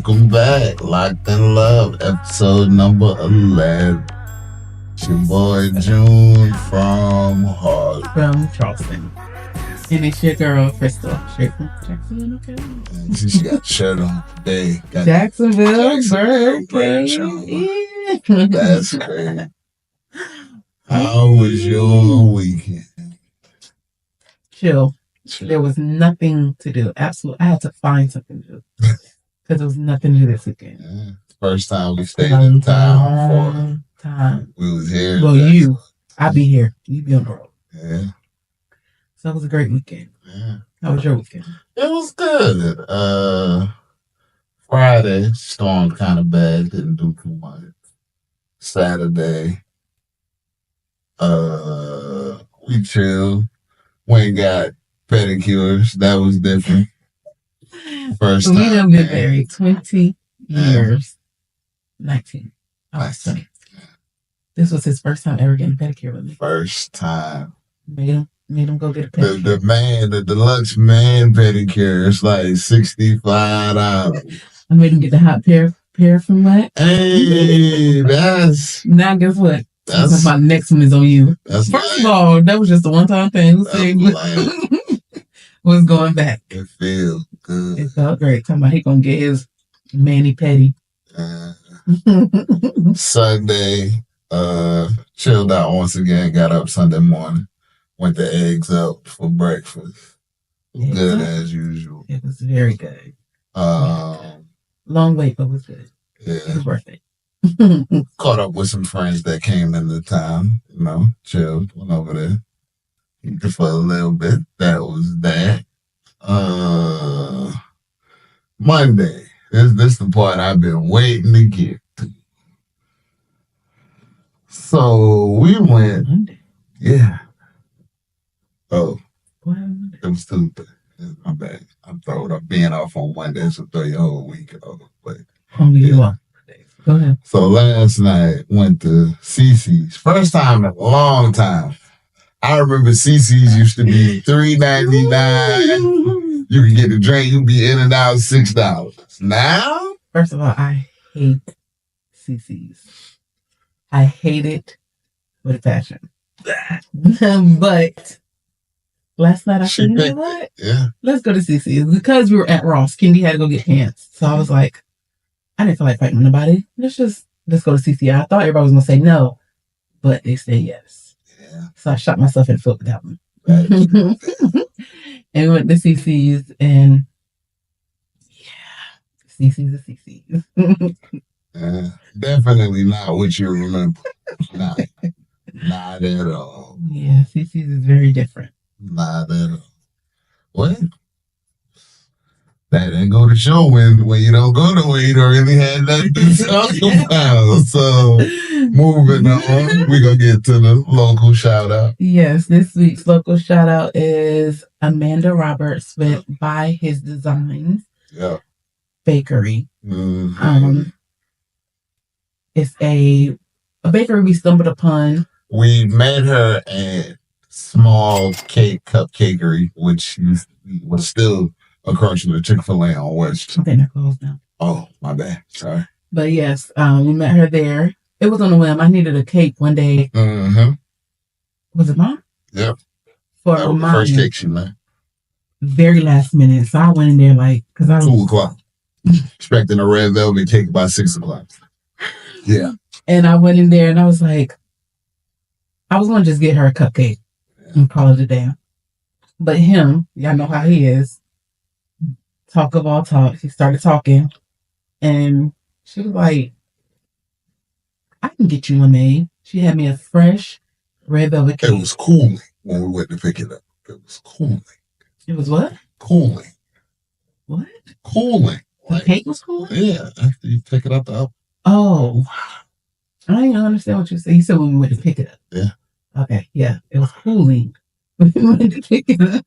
Welcome back. Loc'd N Love, episode number 11. It's your boy June from Harlem. From Charleston. And it's your girl, Krystal. Straight from Jacksonville, okay? And she got a shirt on today. Got Jacksonville merch on. birthday. That's crazy. How was your weekend? Chill. There was nothing to do. Absolutely. I had to find something to do. Because there was nothing to do this weekend. Yeah. First time we stayed in town before we was here. Well, I'll be here. You be on the road. Yeah. So it was a great weekend. Yeah. How was your weekend? It was good. Friday, stormed kind of bad, didn't do too much. Saturday, we chilled. Went and got pedicures. That was different. First time. We done been married 20 years. 19. I was 20. This was his first time ever getting a pedicure with me. First time. Made him go get a pedicure. The deluxe man pedicure is like $65. I made him get the hot pear from what? Hey, that's... Now guess what? That's my next one is on you. First of all, that was just a one-time thing. Was going back. It feels good. It felt great. Talking about he gonna get his mani pedi. Sunday, chilled out once again. Got up Sunday morning. Went the eggs up for breakfast. Good as usual. It was very good. Long wait, but it was good. Yeah. It was worth it. Caught up with some friends that came into town. Chilled. Went over there. For a little bit. That was that. Monday. This the part I've been waiting to get to. So we went. Monday. Yeah. Oh. What? It was Tuesday. My bad. I'm throwing up being off on Monday, so throw your whole week off. But only you are. Go ahead. So last night went to CC's. First time in a long time. I remember CC's used to be $3.99. You could get a drink, you'd be in and out $6. Now? First of all, I hate CC's. I hate it with a passion. But last night I said, you know what? Yeah. Let's go to CC's. Because we were at Ross, Kendi had to go get pants. So I was like, I didn't feel like fighting with nobody. Let's go to CC's. I thought everybody was going to say no, but they said yes. Yeah. So I shot myself in the foot with that one. And we went to CC's and CC's is CC's. Definitely not what you remember. Not at all. Yeah, CC's is very different. Not at all. What? That didn't go to show when you don't go to where you don't really have nothing to talk about. So moving on, we're going to get to the local shout out. Yes, this week's local shout out is Amanda Roberts with By His Designs. Yeah. Bakery. Mm-hmm. It's a bakery we stumbled upon. We met her at Small Cake Cupcakery, which was still across from the Chick-fil-A on West. I think they're closed now. Oh, my bad. Sorry. But yes, we met her there. It was on a whim. I needed a cake one day. Mm-hmm. Was it Mom? Yep. For that was the first cake she made. Very last minute. So I went in there because I was 2 o'clock. Expecting a red velvet cake by 6 o'clock. Yeah. And I went in there and I was like, I was going to just get her a cupcake and call it a day. But him, y'all know how he is. Talk of all talk. He started talking and she was like, I can get you one made. She had me a fresh red velvet cake. It was cooling when we went to pick it up. It was cooling. It was what? Cooling. What? Cooling. The cake was cooling? Yeah, after you pick it up the oven. Oh. I didn't even understand what you said. You said when we went to pick it up. Yeah. Okay, yeah. It was cooling when we went to pick it up.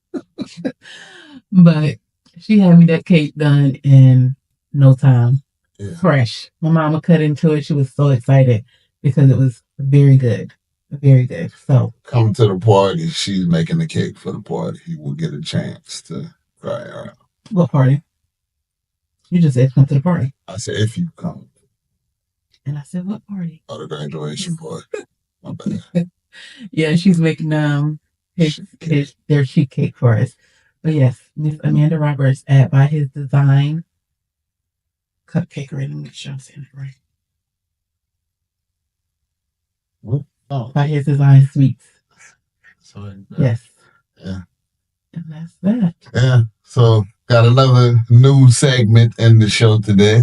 But she had me that cake done in no time. Yeah. Fresh. My mama cut into it. She was so excited because it was very good. Very good. So come to the party. She's making the cake for the party. He will get a chance to try her out. What party? You just said come to the party. I said, if you come. And I said, what party? Oh, the graduation party. My bad. Yeah, she's making their sheet cake for us. But yes, Miss Amanda Roberts at By His Design Cupcake. Right, let me make sure I'm saying it right. Oh. By His Design Sweets. So, yes. Yeah. And that's that. Yeah. So got another new segment in the show today.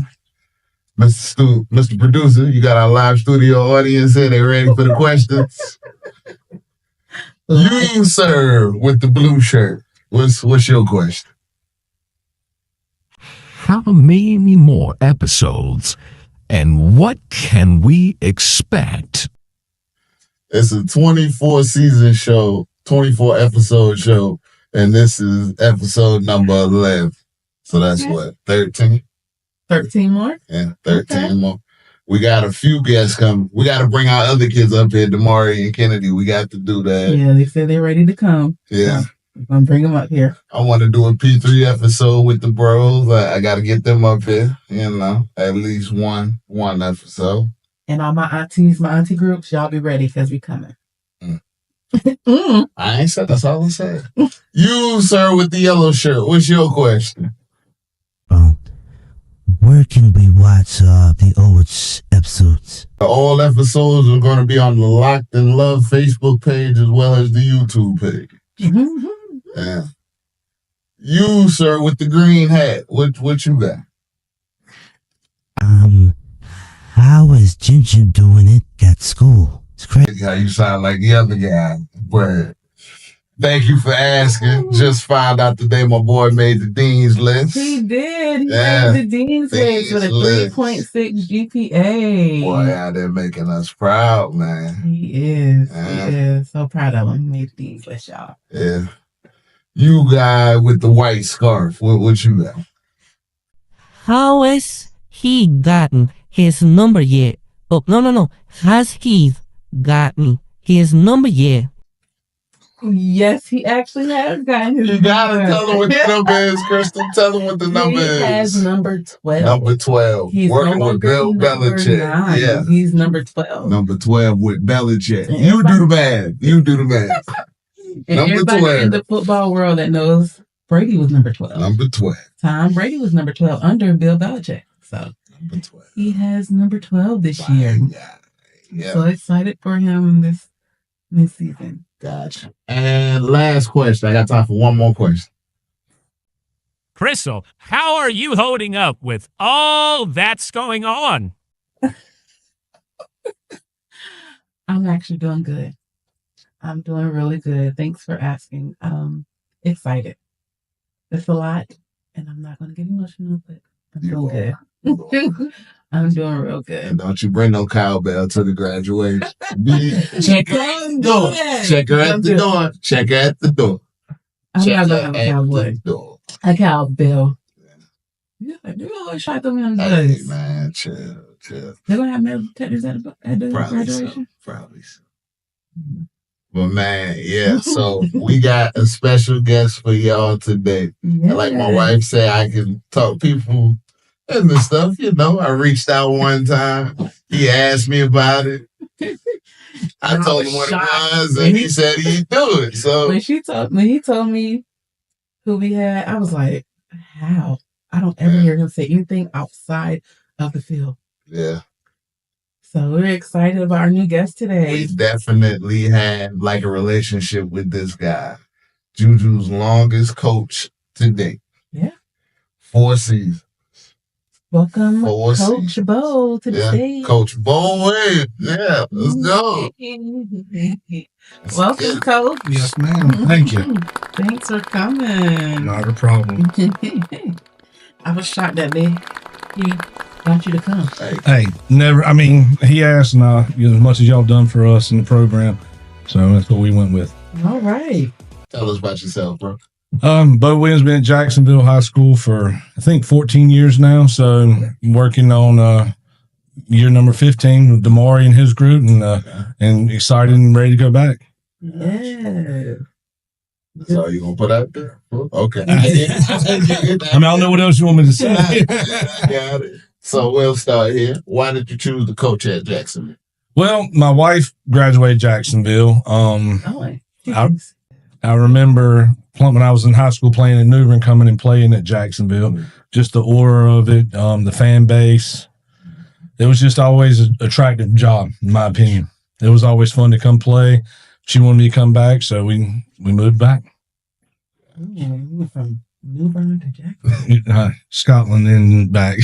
Mr. Producer, you got our live studio audience here. They ready for the questions? You, sir, with the blue shirt. What's your question? How many more episodes and what can we expect? It's a 24 season show, 24 episode show, and this is episode number 11. So that's what, 13? 13 more? Yeah, 13 more. We got a few guests coming. We got to bring our other kids up here, Damari and Kennedy. We got to do that. Yeah, they said they're ready to come. Yeah. I'm going to bring them up here. I want to do a P3 episode with the bros. I got to get them up here, at least one episode. And all my auntie groups, y'all be ready because we coming. I ain't said that's all I said. You, sir, with the yellow shirt, what's your question? Where can we watch the old episodes? All episodes are going to be on the Loc'd N Love Facebook page as well as the YouTube page. Yeah. You, sir, with the green hat, what you got? How is Ginger doing it at school? It's crazy. How you sound like the other guy, but thank you for asking. Just found out today my boy made the dean's list. He did. He made the dean's list with a 3.6 GPA. Boy, out there making us proud, man. He is. He is. So proud of him. He made the dean's list, y'all. Yeah. You guy with the white scarf, what you got? How has he gotten his number yet? Oh, no. Has he gotten his number yet? Yes, he actually has gotten his number. You gotta tell him what the number is, Crystal. Tell him what the number is. He has number 12. Number 12. He's working with Bill Belichick. 9. Yeah. He's number 12. Number 12 with Belichick. You do the math. And number everybody 12. in the football world that knows Brady was number 12. Number 12. Tom Brady was number 12 under Bill Belichick. So number 12. He has number 12 this year. Yeah. So excited for him this season. Gotcha. And last question. I got time for one more question. Krystal, how are you holding up with all that's going on? I'm actually doing good. I'm doing really good. Thanks for asking. Excited. It's a lot, and I'm not going to get emotional, but I'm doing good. I'm doing real good. And don't you bring no cowbell to the graduation. Check her at the door. Check her at the door. Check her at the door. I'm not going to have a cowboy. A cowbell. Yeah, they're going to try them in the Hey, man, chill. They're going to have metal detectors at the graduation? Probably so. But man, yeah, so we got a special guest for y'all today. Yeah. Like my wife said, I can talk people and the stuff, I reached out one time. He asked me about it. I told him what it was, and he said he'd do it. So when he told me who we had, I was like, how? I don't ever hear him say anything outside of the field. Yeah. So we're excited about our new guest today. We definitely had like a relationship with this guy. Juju's longest coach to date. Yeah. 4 seasons. Welcome, Coach Beau, to the stage. Coach Beau, yeah, let's go. Welcome, Coach. Yes, ma'am. Thank you. Thanks for coming. Not a problem. I was shocked that he got you to come. Hey, never. I mean, he asked, and as much as y'all done for us in the program, so that's what we went with. All right. Tell us about yourself, bro. Beau Williams been at Jacksonville High School for I think 14 years now. So working on year number 15 with Damari and his group, and excited and ready to go back. Yeah. So you gonna put out there? Okay. I mean, I don't know what else you want me to say. Got it. So we'll start here. Why did you choose to coach at Jacksonville? Well, my wife graduated Jacksonville. I remember when I was in high school playing in New Bern, coming and playing at Jacksonville. Just the aura of it, the fan base. It was just always an attractive job, in my opinion. It was always fun to come play. She wanted me to come back, so we moved back. Yeah, you went from New Bern to Jacksonville. Scotland and back.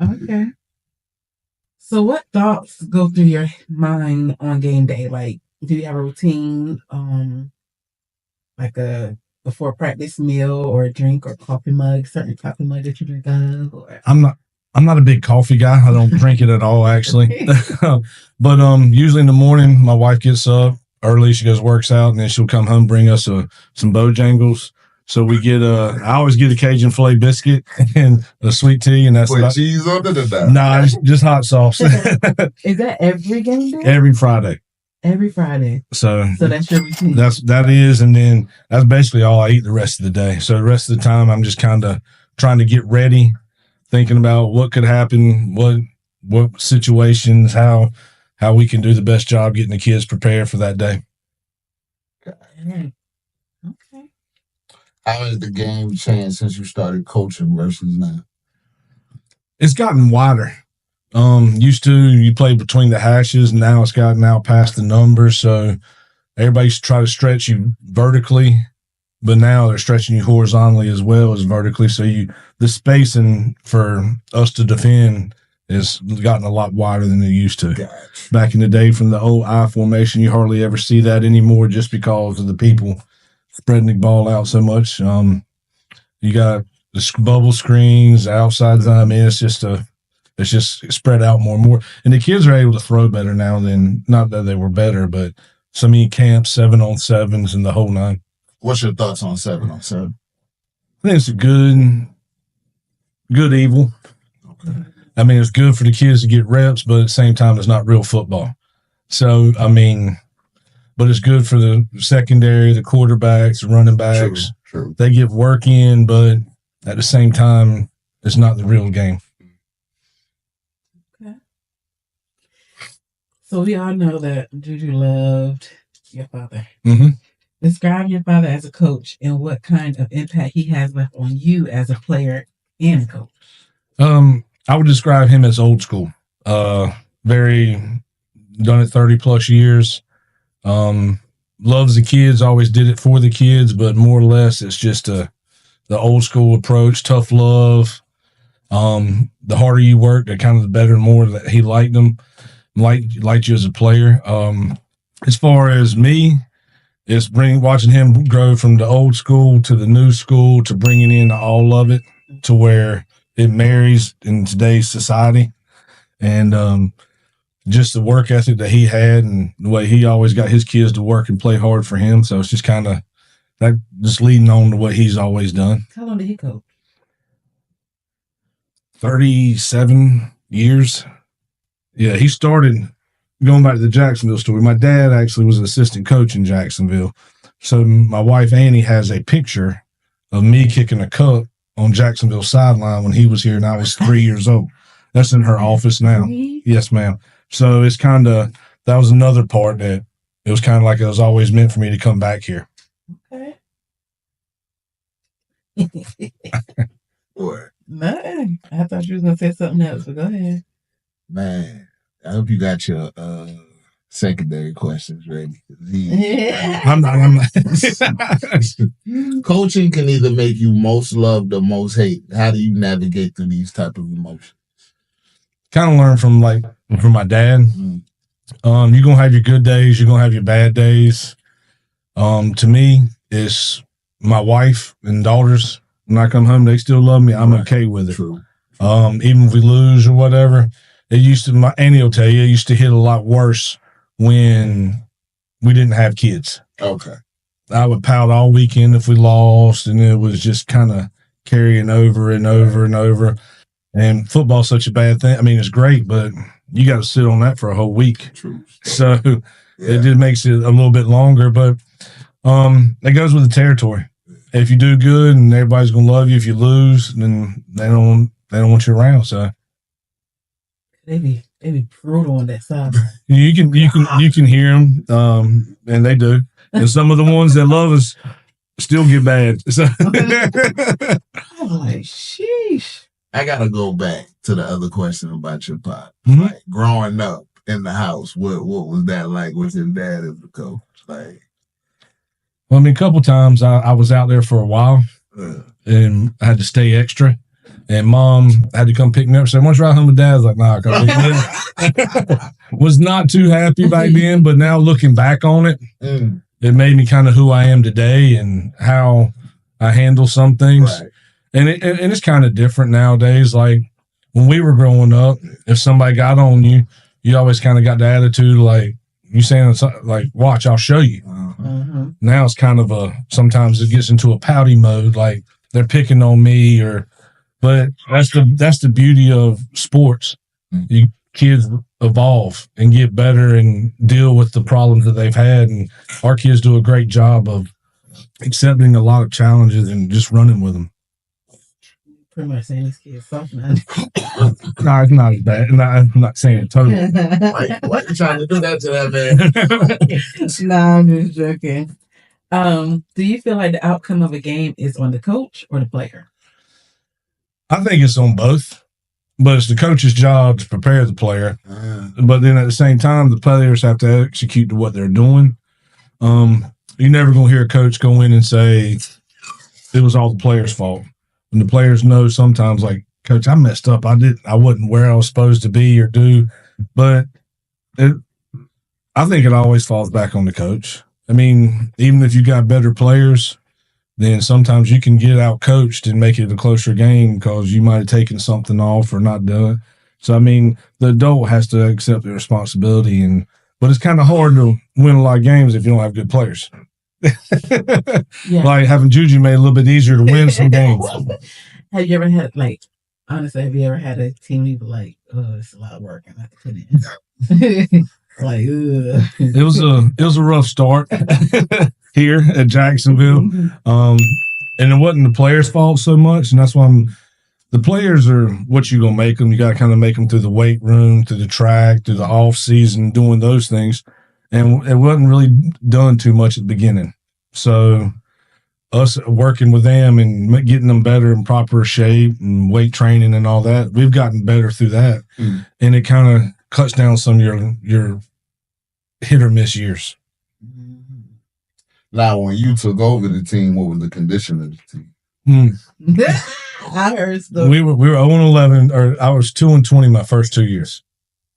Okay. So what thoughts go through your mind on game day? Like, do you have a routine, like a before practice meal or a drink or coffee mug, certain coffee mug that you drink out of? Or? I'm not a big coffee guy. I don't drink it at all, actually. But usually in the morning, my wife gets up early. She goes works out, and then she'll come home, bring us some Bojangles. So we get I always get a Cajun filet biscuit and a sweet tea, and that's Put cheese on it or not? Nah, just hot sauce. Is that every game day? Every Friday. Every Friday. So that's your routine. That is, and then that's basically all I eat the rest of the day. So the rest of the time, I'm just kind of trying to get ready, thinking about what could happen, what situations, how we can do the best job getting the kids prepared for that day. Okay. How has the game changed since you started coaching versus now? It's gotten wider. Used to you play between the hashes, now it's gotten out past the numbers. So everybody used to try to stretch you vertically, but now they're stretching you horizontally as well as vertically. So the spacing for us to defend has gotten a lot wider than it used to. Gotcha. Back in the day, from the old I formation, you hardly ever see that anymore, just because of the people spreading the ball out so much. You got the bubble screens, outside zone. I mean, it's just spread out more and more. And the kids are able to throw better now than, not that they were better, but so many camps, 7-on-7s and the whole nine. What's your thoughts on 7-on-7? I think it's a good evil. Okay. I mean, it's good for the kids to get reps, but at the same time, it's not real football. So, I mean, but it's good for the secondary, the quarterbacks, the running backs. True. They get work in, but at the same time, it's not the real game. Okay. So we all know that Juju loved your father. Mm-hmm. Describe your father as a coach and what kind of impact he has left on you as a player and a coach. I would describe him as old school. Very done it 30 plus years. Loves the kids, always did it for the kids, but more or less it's just the old school approach, tough love. The harder you work, the kind of the better and more that he liked them, liked you as a player. As far as me, it's watching him grow from the old school to the new school to bringing in all of it to where it marries in today's society. And just the work ethic that he had and the way he always got his kids to work and play hard for him. So it's just kind of that, just leading on to what he's always done. How long did he coach? 37 years. Yeah, he started, going back to the Jacksonville story, my dad actually was an assistant coach in Jacksonville. So my wife, Annie, has a picture of me kicking a cup on Jacksonville sideline when he was here and I was 3 years old. That's in her office now. Yes, ma'am. So it's kind of, that was another part that it was kind of like it was always meant for me to come back here. Okay. What? Nothing. I thought you was going to say something else, but go ahead. Man, I hope you got your secondary questions ready. I'm not. Coaching can either make you most loved or most hate. How do you navigate through these type of emotions? Kind of learn from my dad. Mm. You're gonna have your good days, you're gonna have your bad days. To me, it's my wife and daughters. When I come home, they still love me. I'm okay with it. True. Even if we lose or whatever, it used to. My Annie will tell you, it used to hit a lot worse when we didn't have kids. Okay. I would pout all weekend if we lost, and it was just kind of carrying over and over and over. And football's such a bad thing. I mean, it's great, but you got to sit on that for a whole week. True. So it just makes it a little bit longer. But That goes with the territory. If you do good and everybody's gonna love you, if you lose, then they don't want you around. So They be brutal on that side. you can hear them, and they do. And some of the ones that love us still get bad. So I'm like, sheesh. I gotta go back to the other question about your pop. Mhm. Like growing up in the house, what was that like with your dad as a coach? Like, well, I mean, a couple times I was out there for a while, and I had to stay extra. And Mom had to come pick me up. Said, "Once you ride home with Dad," I was like, "Nah, I can't." Was not too happy back then, but now looking back on it, it made me kind of who I am today and how I handle some things. Right. And it's kind of different nowadays. Like when we were growing up, if somebody got on you, you always kind of got the attitude like you saying like, "Watch, I'll show you." Mm-hmm. Now it's kind of sometimes it gets into a pouty mode, like they're picking on me but that's the beauty of sports. You kids evolve and get better and deal with the problems that they've had, and our kids do a great job of accepting a lot of challenges and just running with them. Pretty much saying this kid's soft now. No, it's not as bad. No, I'm not saying it totally. Why you trying to do that to that man? Nah, I'm just joking. Do you feel like the outcome of a game is on the coach or the player? I think it's on both, but it's the coach's job to prepare the player. But then at the same time, the players have to execute to what they're doing. You're never going to hear a coach go in and say it was all the players' fault. And the players know sometimes, like, "Coach, I messed up. I wasn't where I was supposed to be or do." But I think it always falls back on the coach. I mean, even if you got better players, then sometimes you can get out coached and make it a closer game because you might have taken something off or not done it. So, I mean, the adult has to accept the responsibility, but it's kind of hard to win a lot of games if you don't have good players. Yeah. Like having Juju made it a little bit easier to win some games. Have you ever had, like, honestly, have you ever had a team you were like, "Oh, it's a lot of work I have to put in"? Like, ugh. It was a rough start here at Jacksonville. And it wasn't the players' fault so much. And that's why the players are what you're going to make them. You got to kind of make them through the weight room, through the track, through the off season, doing those things. And it wasn't really done too much at the beginning. So us working with them and getting them better in proper shape and weight training and all that, we've gotten better through that. And it kind of cuts down some of your hit or miss years. Now, when you took over the team, what was the condition of the team? I heard stuff. We were 0-11, or I was 2-20 my first 2 years.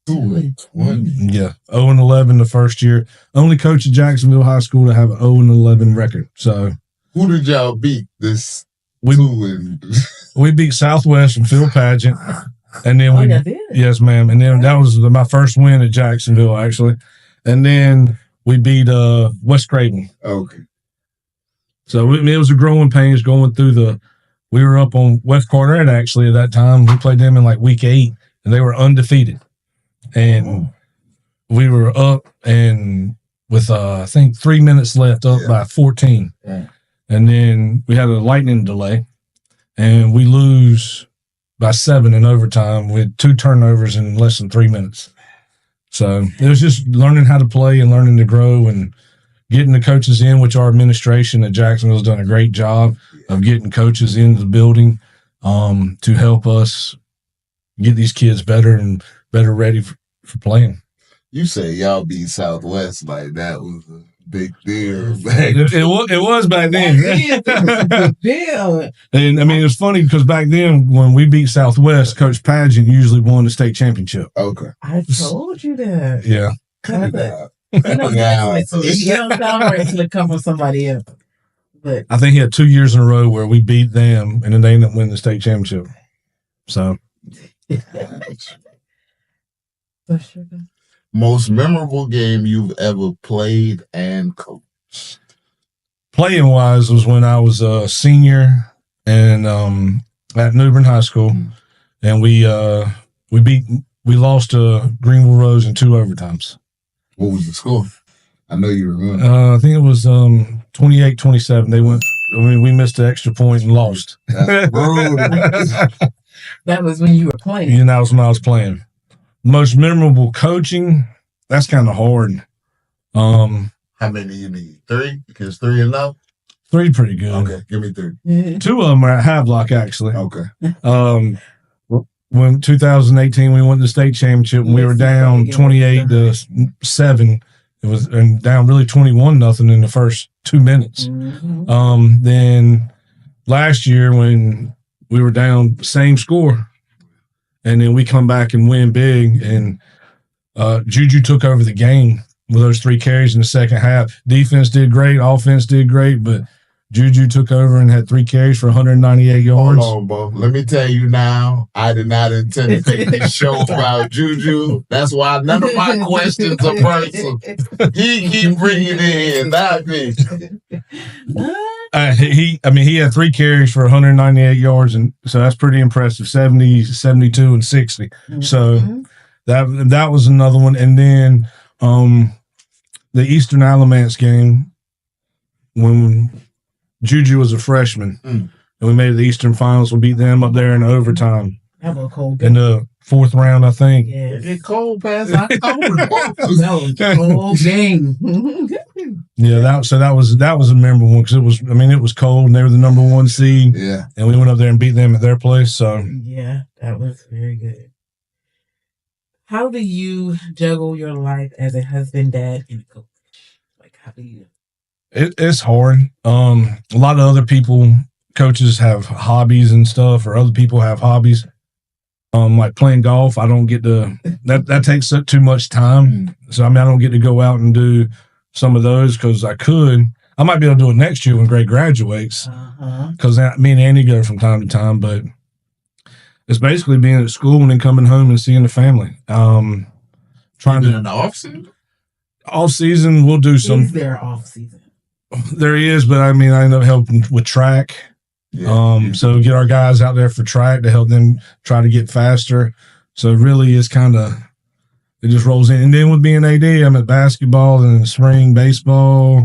2-20. Yeah, 0-11 the first year. Only coach at Jacksonville High School to have an 0-11 record. So who did y'all beat this? We beat Southwest and Phil Pageant, and then yes, ma'am. And then that was my first win at Jacksonville, actually. And then we beat West Craven. Okay. So it was a growing pains going through we were up on West Carteret actually at that time. We played them in like week 8, and they were undefeated. And we were up and with I think 3 minutes left, up by 14. Yeah. And then we had a lightning delay, and we lose by 7 in overtime with 2 turnovers in less than 3 minutes. So it was just learning how to play and learning to grow and getting the coaches in, which our administration at Jacksonville has done a great job of getting coaches into the building to help us get these kids better and better ready for playing. You say y'all beat Southwest, like that was a big deal. It was back then. Deal. And I mean, it's funny because back then when we beat Southwest, Coach Pageant usually won the state championship. Okay. I told you that. Yeah. You don't sound right until it comes from somebody else. But I think he had 2 years in a row where we beat them, and then they ended up winning the state championship. So. Most memorable game you've ever played and coached? Playing wise was when I was a senior and at New Bern High School, and we lost to Greenville Rose in 2 overtimes. What was the score? I know you remember. I think it was 28-27. They went. I mean, we missed the extra point and lost. That's brutal. That was when you were playing. And that was when I was playing. Most memorable coaching. That's kind of hard. How many you need? 3? Because 3 enough? 3 pretty good. Okay, give me 3. 2 of them are at Havelock, actually. Okay. When 2018 we went to the state championship and we were down 28-7. It was and down really 21-0 in the first 2 minutes. Then last year when we were down same score, and then we come back and win big, and Juju took over the game with those 3 carries in the second half. Defense did great, offense did great, but Juju took over and had 3 carries for 198 yards. Hold on, Beau. Let me tell you now, I did not intend to take this show about Juju. That's why none of my questions are personal. He keep bringing it in, not me. He had 3 carries for 198 yards, and so that's pretty impressive. 70, 72, and 60. So that was another one. And then the Eastern Alamance game when Juju was a freshman, and we made the Eastern Finals. We beat them up there in overtime. That was a cold game. In the 4th round, I think. Yeah. It get cold past October. That was a cold game. Yeah, that was a memorable one because it was cold and they were the number 1 seed. Yeah. And we went up there and beat them at their place. So yeah, that was very good. How do you juggle your life as a husband, dad, and coach? Like, how do you? It's hard. A lot of other coaches have hobbies and stuff, or other people have hobbies. Like playing golf, I don't get to. That takes up too much time. So I don't get to go out and do some of those because I could. I might be able to do it next year when Gray graduates, because me and Andy go from time to time. But it's basically being at school and then coming home and seeing the family. Trying to in the off season. Off season, we'll do some. Is there off season? There is, but I end up helping with track. So get our guys out there for track to help them try to get faster. So it really is it just rolls in. And then with being AD, I'm at basketball and spring baseball,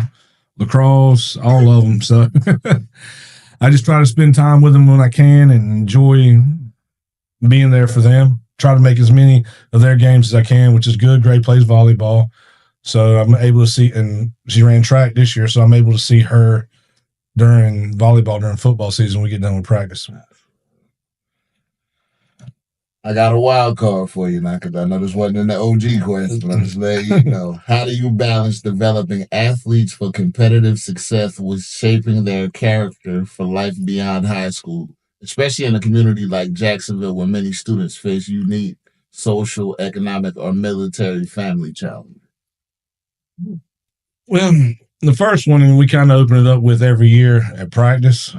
lacrosse, all of them. So I just try to spend time with them when I can and enjoy being there for them. Try to make as many of their games as I can, which is good. Gray plays volleyball. So I'm able to see, and she ran track this year, so I'm able to see her during football season. We get done with practice. I got a wild card for you now, because I know this wasn't in the OG question. I'm just letting you know. How do you balance developing athletes for competitive success with shaping their character for life beyond high school, especially in a community like Jacksonville where many students face unique social, economic, or military family challenges? Well, the first one, we kind of open it up with every year at practice.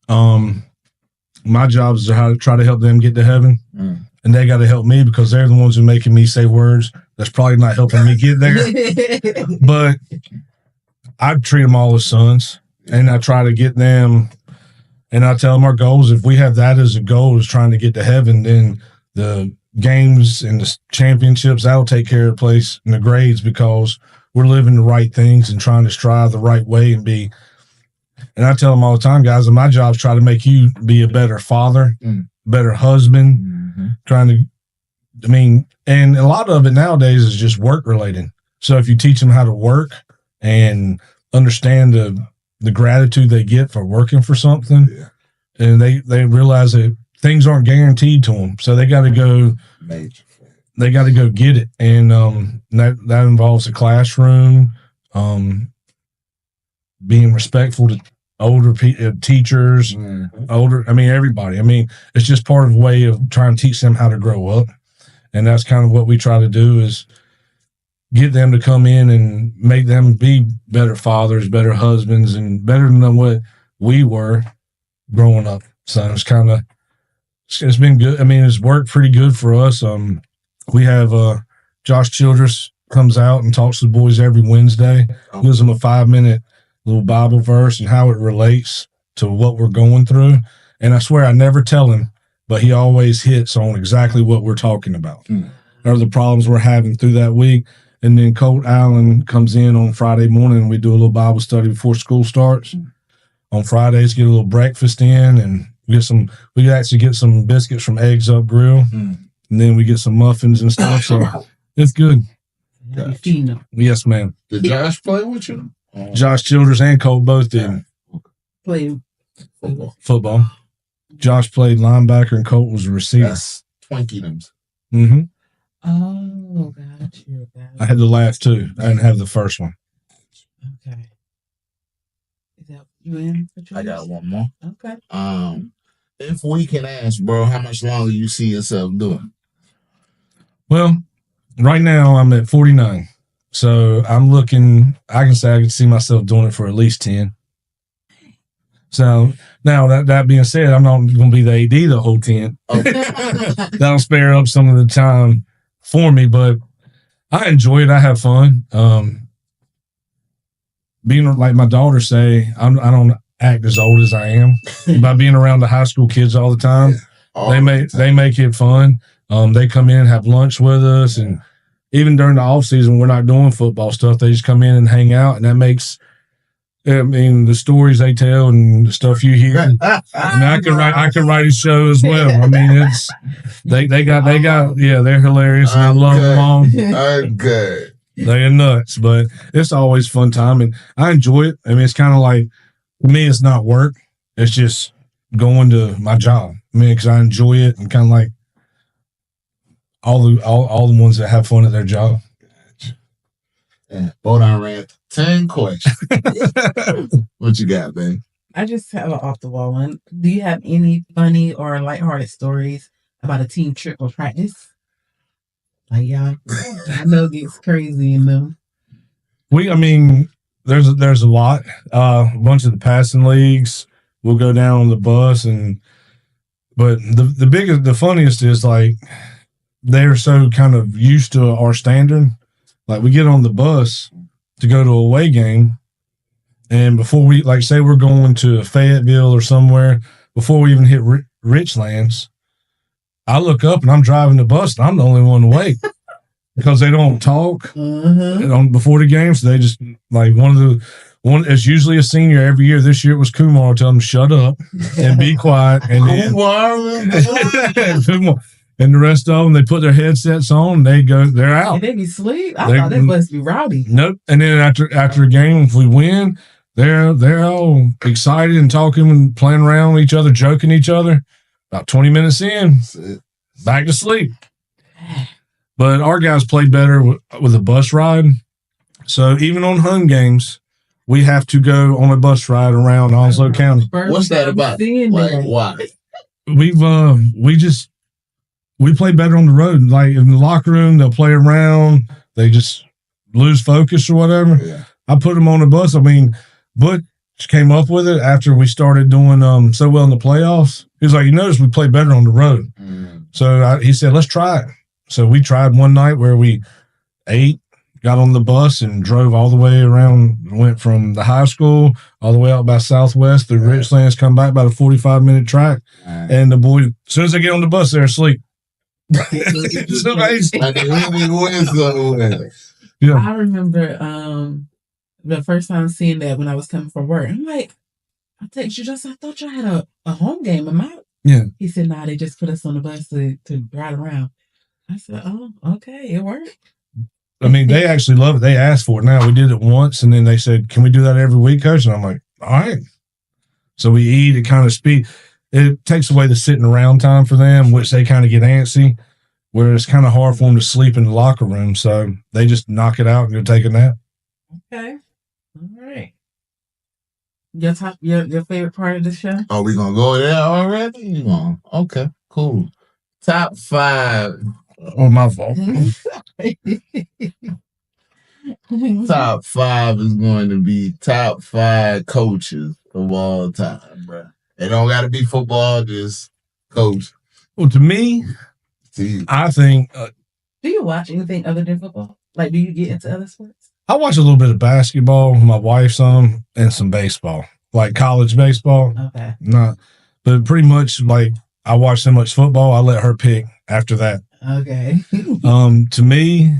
My job is to try to help them get to heaven, and they got to help me because they're the ones who are making me say words that's probably not helping me get there. But I treat them all as sons, and I try to get them, and I tell them our goals. If we have that as a goal, is trying to get to heaven, then the games and the championships, that'll take care of the place in the grades because we're living the right things and trying to strive the right way and be. And I tell them all the time, guys, and my job is try to make you be a better father, better husband, trying to, and a lot of it nowadays is just work related. So if you teach them how to work and understand the gratitude they get for working for something, and they realize that things aren't guaranteed to them. So they got to go. They got to go get it, and that involves the classroom, being respectful to older teachers, everybody. It's just part of a way of trying to teach them how to grow up, and that's kind of what we try to do is get them to come in and make them be better fathers, better husbands, and better than what we were growing up. So it's been good. It's worked pretty good for us. We have Josh Childress comes out and talks to the boys every Wednesday, gives them a 5-minute little Bible verse and how it relates to what we're going through. And I swear I never tell him, but he always hits on exactly what we're talking about or the problems we're having through that week. And then Colt Allen comes in on Friday morning, and we do a little Bible study before school starts. On Fridays, get a little breakfast in, and we actually get some biscuits from Eggs Up Grill, and then we get some muffins and stuff. So it's good. You feeding them. Yes, ma'am. Did Josh play with you? Josh Childers and Colt both did Play football. Josh played linebacker, and Colt was a receiver. That's Twinkie thems. Mm-hmm. Oh, got you. I had the last two. I didn't have the first one. Okay. Is that you in? I got one more. Okay. If we can ask, bro, how much longer you see yourself doing? Well, right now I'm at 49. So I'm looking, I can see myself doing it for at least 10. So now that being said, I'm not going to be the AD the whole 10. Okay. That'll spare up some of the time for me, but I enjoy it. I have fun. Being like my daughter say, I don't act as old as I am by being around the high school kids all the time. They make it fun. They come in and have lunch with us, and even during the off season, we're not doing football stuff. They just come in and hang out, and that makes, I mean, the stories they tell and the stuff you hear. I could write a show as well. I mean, it's they got they're hilarious, and I love them all. Okay. They're nuts, but it's always fun time, and I enjoy it. I mean, it's kind of like, for me, it's not work. It's just going to my job. I mean, because I enjoy it, and kind of like all the ones that have fun at their job. Yeah, Beau done ran 10 questions. What you got, babe? I just have an off the wall one. Do you have any funny or lighthearted stories about a team trip or practice? Like, y'all, I know it gets crazy in them. There's a lot. A bunch of the passing leagues, we'll go down on the bus, but the funniest is like, they're so kind of used to our standard. Like, we get on the bus to go to a away game, and before we, like, say we're going to Fayetteville or somewhere, before we even hit Richlands, I look up and I'm driving the bus, and I'm the only one awake because they don't talk before the game. So they just, like, it's usually a senior every year. This year it was Kumar. Tell them shut up and be quiet. And then Kumar. And the rest of them, they put their headsets on, and they're out. And they be asleep? I thought they must be rowdy. Nope. And then after a game, if we win, they're all excited and talking and playing around with each other, joking each other. About 20 minutes in, back to sleep. But our guys played better with a bus ride. So even on home games, we have to go on a bus ride around Onslow County. What's that about? Like, why? We play better on the road. Like, in the locker room, they'll play around. They just lose focus or whatever. Yeah. I put them on the bus. I mean, Butch came up with it after we started doing so well in the playoffs. He was like, you notice we play better on the road. So he said, let's try it. So we tried one night where we ate, got on the bus, and drove all the way around, went from the high school all the way out by Southwest through Richlands, come back about a 45-minute track. And the boys, as soon as they get on the bus, they're asleep. It's amazing. Yeah. I remember the first time seeing that when I was coming from work. I'm like, I text you I thought y'all had a home game. Am I? Yeah. He said, nah, they just put us on the bus to ride around. I said, oh, okay, it worked. I mean, they actually love it. They asked for it. Now, we did it once, and then they said, can we do that every week, Coach? And I'm like, all right. So we eat, it kind of it takes away the sitting around time for them, which they kind of get antsy, where it's kind of hard for them to sleep in the locker room. So they just knock it out and go take a nap. Okay. All right. Your favorite part of the show? Oh, we gonna go there already? Okay, cool. Top 5. Oh, my fault. Top 5 is going to be top 5 coaches of all time, bro. It don't got to be football, just coach. Well, to me, I think. Do you watch anything other than football? Like, do you get into other sports? I watch a little bit of basketball, my wife some, and some baseball, like college baseball. Okay. But pretty much, like, I watch so much football, I let her pick after that. Okay. To me,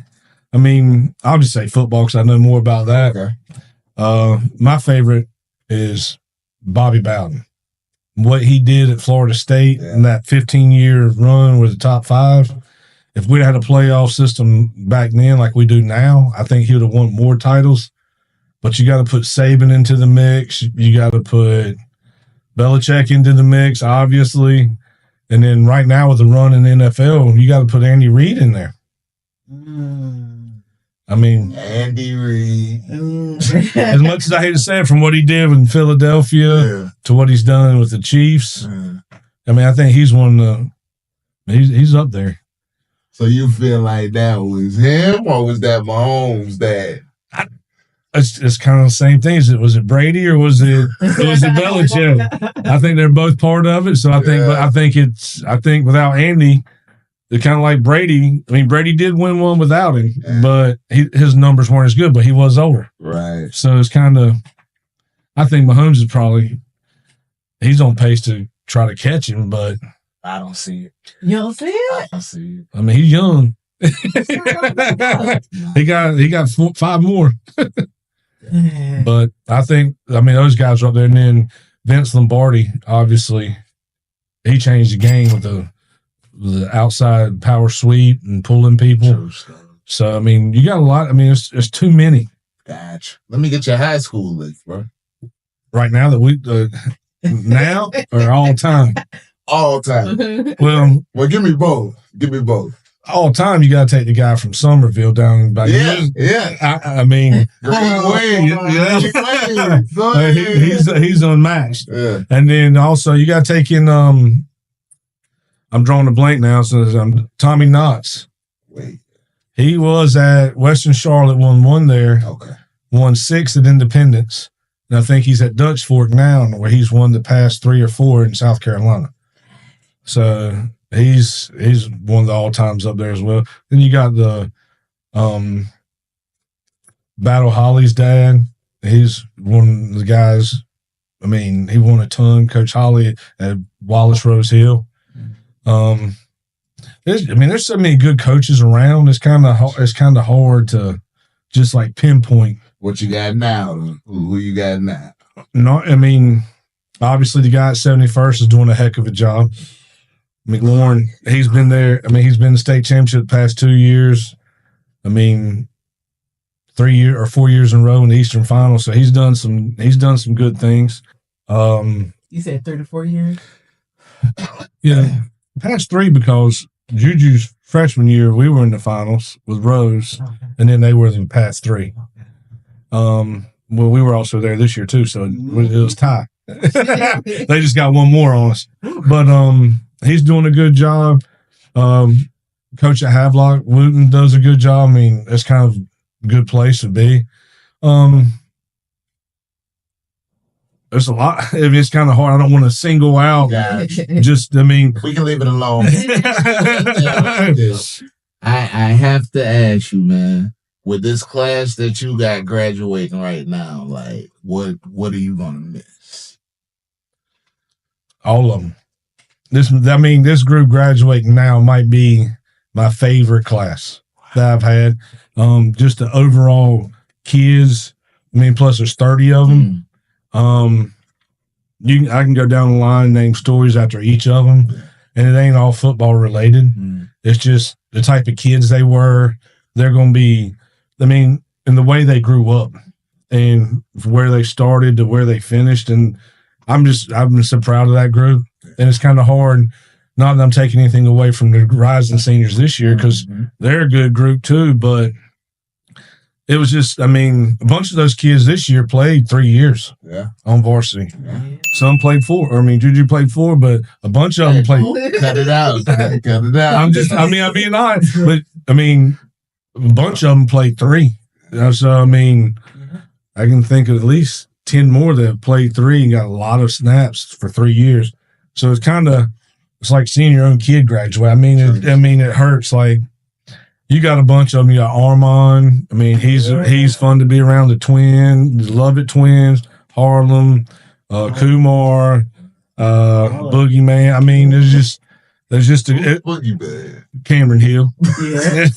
I mean, I'll just say football because I know more about that. Okay. My favorite is Bobby Bowden. What he did at Florida State in that 15-year run with the top 5. If we'd had a playoff system back then like we do now, I think he would have won more titles. But you got to put Saban into the mix. You got to put Belichick into the mix, obviously. And then right now with the run in the NFL, you got to put Andy Reid in there. I mean, Andy Reid. as much as I hate to say it, from what he did in Philadelphia to what he's done with the Chiefs, I mean, I think he's one of the he's up there. So you feel like that was him, or was that Mahomes' dad? It's kind of the same thing. Was it Brady or was it Belichick? I think they're both part of it. So I think without Andy, they're kind of like Brady. I mean, Brady did win one without him, but his numbers weren't as good. But he was older, right? So it's kind of. I think Mahomes is he's on pace to try to catch him, but I don't see it. You don't see it? I don't see it. I mean, he's young. he got 5 more. But I mean, those guys are up there. And then Vince Lombardi, obviously, he changed the game with the outside power sweep and pulling people. So, I mean, you got a lot. I mean, it's too many. Gotcha. Let me get your high school list, bro. Right now that we, now or all time? All time. Well, give me both. Give me both. All time, you got to take the guy from Somerville down by Yeah. I mean, he's unmatched. Yeah. And then also you got to take in. I'm drawing a blank now. So Tommy Knotts. Wait. He was at Western Charlotte, won 1 there. Okay. Won 6 at Independence, and I think he's at Dutch Fork now, where he's won the past 3 or 4 in South Carolina. So. He's one of the all times up there as well. Then you got the Battle Holly's dad. He's one of the guys. I mean, he won a ton. Coach Holly at Wallace Rose Hill. There's so many good coaches around. It's kind of hard to just like pinpoint what you got now. Who you got now? No, I mean, obviously the guy at 71st is doing a heck of a job. McLaurin, he's been there. I mean, he's been in the state championship the past 2 years. I mean, 4 years in a row in the Eastern Final. So he's done some good things. You said 34 years? Yeah. Past 3 because Juju's freshman year, we were in the finals with Rose, and then they were in the past 3. Well, we were also there this year too, so it was tie. They just got 1 more on us. But he's doing a good job. Coach at Havelock, Wooten, does a good job. I mean, it's kind of a good place to be. There's a lot. I mean, it's kind of hard. I don't want to single out. Just, I mean, we can leave it alone. I have to ask you, man. With this class that you got graduating right now, like, what are you gonna miss? All of them. This group graduating now might be my favorite class that I've had. Just the overall kids. I mean, plus there's 30 of them. I can go down the line and name stories after each of them, and it ain't all football related. It's just the type of kids they were. They're going to be, I mean, in the way they grew up and where they started to where they finished. And I've been so proud of that group. And it's kind of hard, not that I'm taking anything away from the rising seniors this year, because they're a good group too. But it was just, I mean, a bunch of those kids this year played 3 years on varsity. Some played 4. I mean, Juju played 4, but a bunch of them played. Cut it out. Cut it out. I'm being honest. But, I mean, a bunch of them played 3. So, I mean, I can think of at least 10 more that have played 3 and got a lot of snaps for 3 years. So it's like seeing your own kid graduate. I mean, it hurts. Like, you got a bunch of them. You got Armand. I mean, he's fun to be around. The Lovett twins, Harlem, Kumar, Boogeyman. I mean, there's just a Boogeyman. Cameron Hill. Yeah.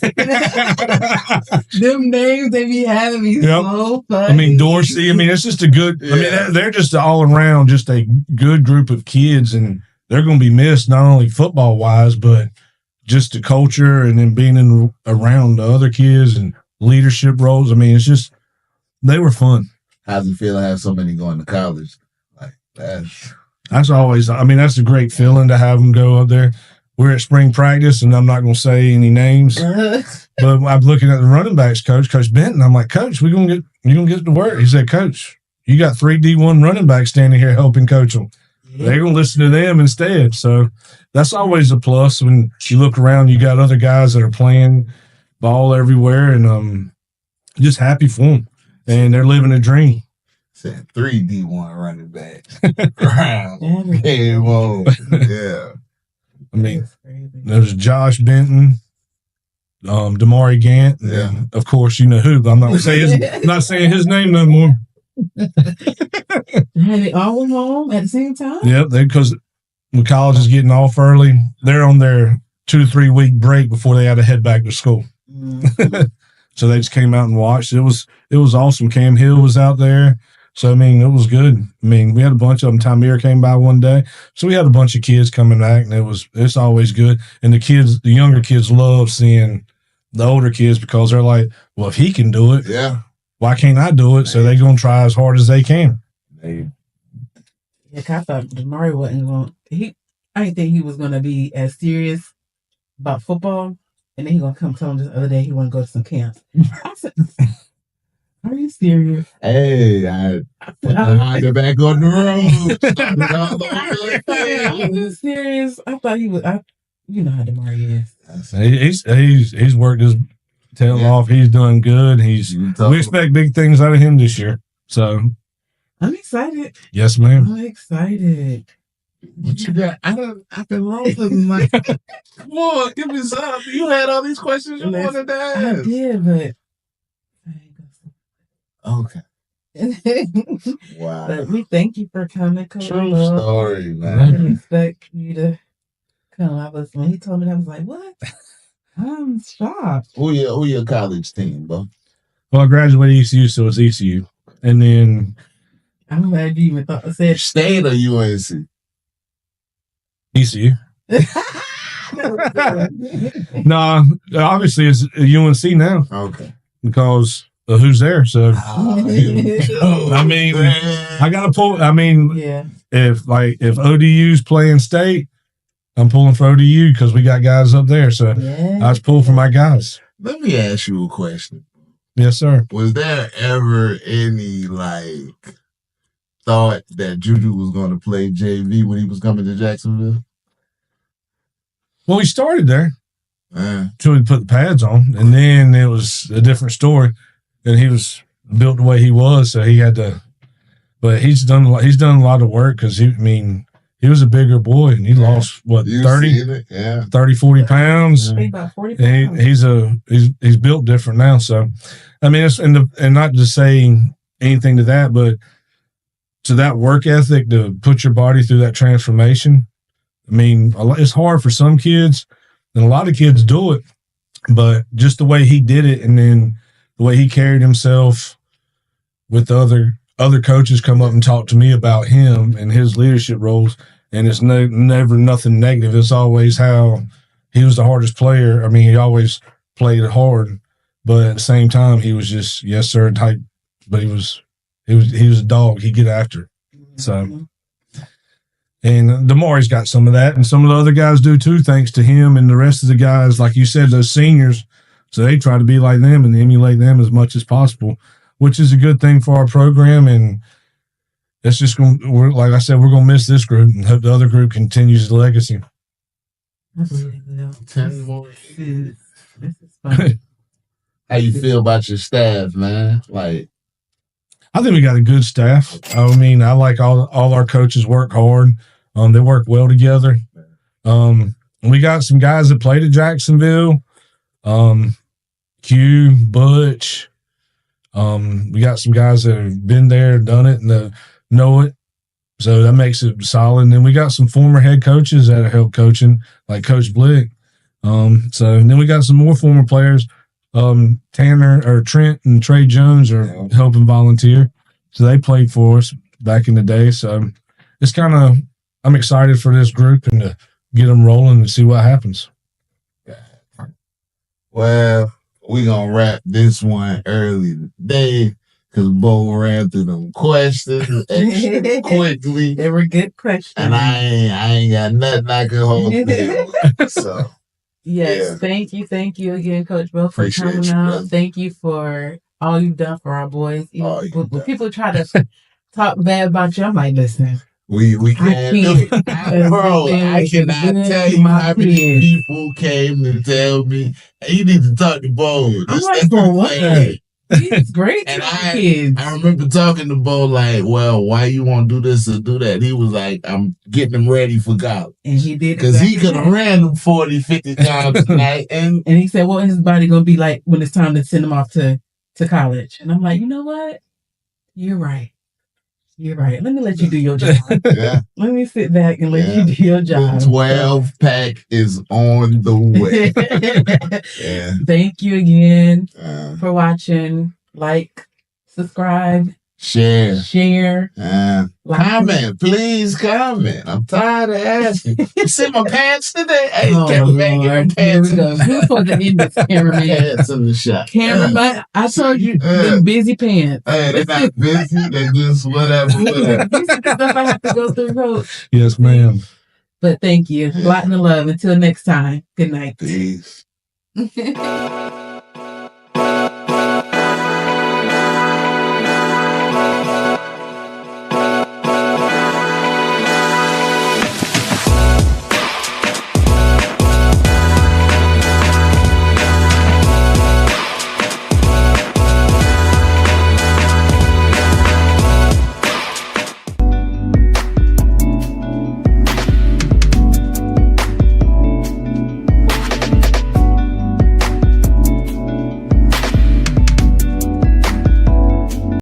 Them names they be having me so funny. I mean, Dorsey. I mean, it's just a good. I mean, they're just all around, just a good group of kids, and they're going to be missed not only football wise, but just the culture and then being around the other kids and leadership roles. I mean, it's just they were fun. How's it feel to have so many going to college? Like that's always. I mean, that's a great feeling to have them go up there. We're at spring practice, and I'm not going to say any names, but I'm looking at the running backs coach, Coach Benton. I'm like, Coach, you gonna get to work? He said, Coach, you got 3 D1 running backs standing here helping coach them. They're going to listen to them instead. So that's always a plus when you look around. You got other guys that are playing ball everywhere, and just happy for them. And they're living a dream. Said 3 D1 running backs. Game on. Yeah. I mean, there's Josh Benton, Damari Gant, and then, of course, you know who, but I'm not saying his name no more. Had it all home at the same time? Yep, because when college is getting off early, they're on their 2 to 3 week break before they had to head back to school. Mm-hmm. So they just came out and watched. It was awesome. Cam Hill was out there. So, I mean, it was good. I mean, we had a bunch of them. Tamir came by one day. So we had a bunch of kids coming back, and it's always good. And the younger kids love seeing the older kids because they're like, well, if he can do it, why can't I do it? So they're going to try as hard as they can. Yeah, I thought Damari wasn't going to – I didn't think he was going to be as serious about football. And then he going to come tell him the other day he want to go to some camps. I said – are you serious? Hey, I the back on the road. Are you serious? I thought he was. You know how Damari is. He's worked his tail off. He's doing good. We expect big things out of him this year. So I'm excited. Yes, ma'am. I'm excited. What you got? I've been rolling like, come on, give me some. You had all these questions you wanted to ask. I did, but. Okay. Wow. But we thank you for coming, Coach. True story, man. I didn't expect you to come. When he told me that, I was like, what? I'm shocked. Who your college team, bro? Well, I graduated ECU, so it's ECU. And then I'm glad you even said State or UNC? ECU. Nah, obviously it's UNC now. Okay. Because who's there? So I mean, I gotta pull. I mean, if ODU's playing State, I'm pulling for ODU because we got guys up there. So I just pull for my guys. Let me ask you a question. Yes, sir. Was there ever any thought that Juju was going to play JV when he was coming to Jacksonville? Well, he started there until he put the pads on, and then it was a different story. And he was built the way he was, so he had to. But he's done a lot of work because he was a bigger boy and he lost 30, 40 pounds. About 40 pounds. He's built different now. So, I mean, and not just saying anything to that, but to that work ethic to put your body through that transformation. I mean, it's hard for some kids, and a lot of kids do it, but just the way he did it, and then the way he carried himself with the other coaches come up and talk to me about him and his leadership roles. And it's never nothing negative. It's always how he was the hardest player. I mean, he always played hard, but at the same time, he was just, yes, sir, type, but he was a dog. He'd get after it. So, and Damari's got some of that, and some of the other guys do too, thanks to him and the rest of the guys, like you said, those seniors. So they try to be like them and emulate them as much as possible, which is a good thing for our program. And it's just like I said, we're going to miss this group and hope the other group continues the legacy. 10 more. This is fun. How you feel about your staff, man? I think we got a good staff. I mean, I like all our coaches work hard. They work well together. We got some guys that played at Jacksonville. Q, Butch. We got some guys that have been there, done it, and know it. So that makes it solid. And then we got some former head coaches that are help coaching, like Coach Blick. So and then we got some more former players. Trent and Trey Jones are helping volunteer. So they played for us back in the day. So it's I'm excited for this group and to get them rolling and see what happens. Well, we're going to wrap this one early today because Beau ran through them questions extra quickly. They were good questions. And I ain't got nothing I can hold to. So, yes, thank you again, Coach Beau, for coming out. Brother. Thank you for all you've done for our boys. When people try to talk bad about you, I'm like, listen. We can't. Bro, I cannot tell you how many people came to tell me, hey, you need to talk to Beau. I'm like, for what? He's great. And I remember talking to Beau like, well, why you want to do this or do that? He was like, I'm getting them ready for college. And he did. Because he could have ran them 40, 50 times tonight. And he said, what is his body going to be like when it's time to send him off to college? And I'm like, you know what? You're right. You're right. Let me let you do your job. Let me sit back and let you do your job. The 12-pack is on the way. Thank you again for watching. Like, subscribe, share. Comment. Please comment. I'm tired of asking. You see my pants today? Hey, cameraman, get my pants. Here we go. Who's supposed to end this, cameraman? Pants in the shot. Cameraman, I told you, them busy pants. Hey, they're not busy. They're just whatever. These are the stuff I have to go through, Coach. Yes, ma'am. But thank you. Loc'd N Love. Until next time. Good night. Peace.